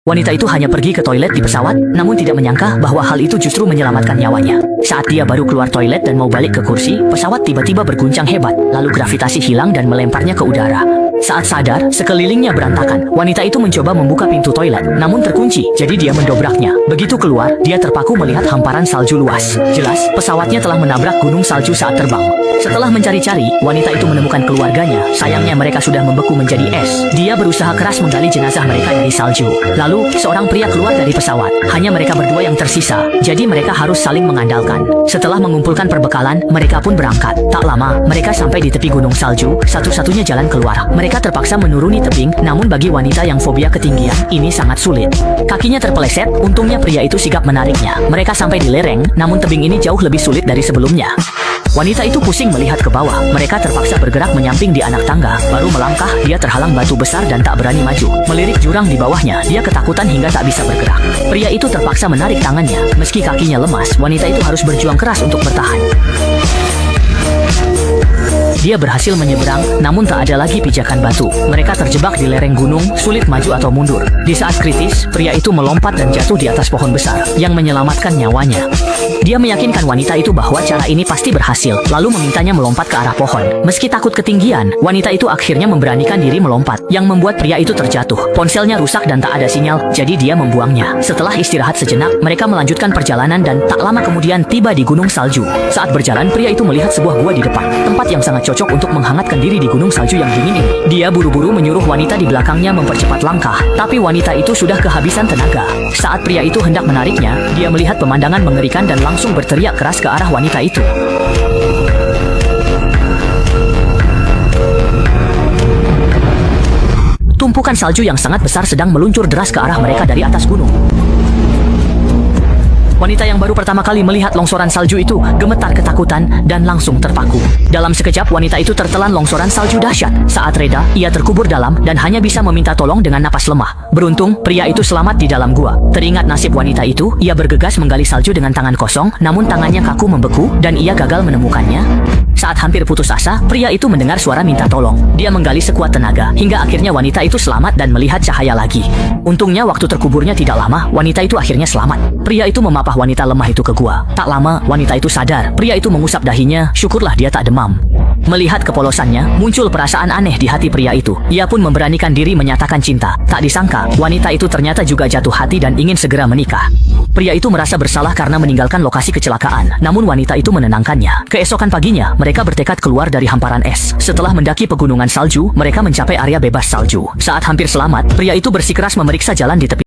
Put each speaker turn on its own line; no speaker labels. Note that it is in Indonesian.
Wanita itu hanya pergi ke toilet di pesawat, namun tidak menyangka bahwa hal itu justru menyelamatkan nyawanya. Saat dia baru keluar toilet dan mau balik ke kursi, pesawat tiba-tiba berguncang hebat, lalu gravitasi hilang dan melemparnya ke udara. Saat sadar, sekelilingnya berantakan. Wanita itu mencoba membuka pintu toilet, namun terkunci, jadi dia mendobraknya. Begitu keluar, dia terpaku melihat hamparan salju luas. Jelas, pesawatnya telah menabrak gunung salju saat terbang. Setelah mencari-cari, wanita itu menemukan keluarganya. Sayangnya mereka sudah membeku menjadi es. Dia berusaha keras menggali jenazah mereka dari salju. Lalu, seorang pria keluar dari pesawat. Hanya mereka berdua yang tersisa, jadi mereka harus saling mengandalkan. Setelah mengumpulkan perbekalan, mereka pun berangkat. Tak lama, mereka sampai di tepi gunung salju, satu-satunya jalan keluar. Mereka terpaksa menuruni tebing, namun bagi wanita yang fobia ketinggian, ini sangat sulit. Kakinya terpeleset, untungnya pria itu sigap menariknya. Mereka sampai di lereng, namun tebing ini jauh lebih sulit dari sebelumnya. Wanita itu pusing melihat ke bawah. Mereka terpaksa bergerak menyamping di anak tangga. Baru melangkah, dia terhalang batu besar dan tak berani maju. Melirik jurang di bawahnya, dia ketakutan hingga tak bisa bergerak. Pria itu terpaksa menarik tangannya. Meski kakinya lemas, wanita itu harus berjuang keras untuk bertahan. Dia berhasil menyeberang, namun tak ada lagi pijakan batu. Mereka terjebak di lereng gunung, sulit maju atau mundur. Di saat kritis, pria itu melompat dan jatuh di atas pohon besar, yang menyelamatkan nyawanya. Dia meyakinkan wanita itu bahwa cara ini pasti berhasil, lalu memintanya melompat ke arah pohon. Meski takut ketinggian, wanita itu akhirnya memberanikan diri melompat, yang membuat pria itu terjatuh. Ponselnya rusak dan tak ada sinyal, jadi dia membuangnya. Setelah istirahat sejenak, mereka melanjutkan perjalanan dan tak lama kemudian tiba di gunung salju. Saat berjalan, pria itu melihat sebuah gua di depan, tempat yang sangat cocok untuk menghangatkan diri di gunung salju yang dingin ini. Dia buru-buru menyuruh wanita di belakangnya mempercepat langkah, tapi wanita itu sudah kehabisan tenaga. Saat pria itu hendak menariknya, dia melihat pemandangan mengerikan dan langsung berteriak keras ke arah wanita itu. Tumpukan salju yang sangat besar sedang meluncur deras ke arah mereka dari atas gunung. Wanita yang baru pertama kali melihat longsoran salju itu gemetar ketakutan dan langsung terpaku. Dalam sekejap, wanita itu tertelan longsoran salju dahsyat. Saat reda, ia terkubur dalam dan hanya bisa meminta tolong dengan napas lemah. Beruntung, pria itu selamat di dalam gua. Teringat nasib wanita itu, ia bergegas menggali salju dengan tangan kosong, namun tangannya kaku membeku dan ia gagal menemukannya. Saat hampir putus asa, pria itu mendengar suara minta tolong. Dia menggali sekuat tenaga, hingga akhirnya wanita itu selamat dan melihat cahaya lagi. Untungnya waktu terkuburnya tidak lama, wanita itu akhirnya selamat. Pria itu memapah wanita lemah itu ke gua. Tak lama, wanita itu sadar. Pria itu mengusap dahinya, syukurlah dia tak demam. Melihat kepolosannya, muncul perasaan aneh di hati pria itu. Ia pun memberanikan diri menyatakan cinta. Tak disangka, wanita itu ternyata juga jatuh hati dan ingin segera menikah. Pria itu merasa bersalah karena meninggalkan lokasi kecelakaan, namun wanita itu menenangkannya. Keesokan paginya, mereka bertekad keluar dari hamparan es. Setelah mendaki pegunungan salju, mereka mencapai area bebas salju. Saat hampir selamat, pria itu bersikeras memeriksa jalan di tepi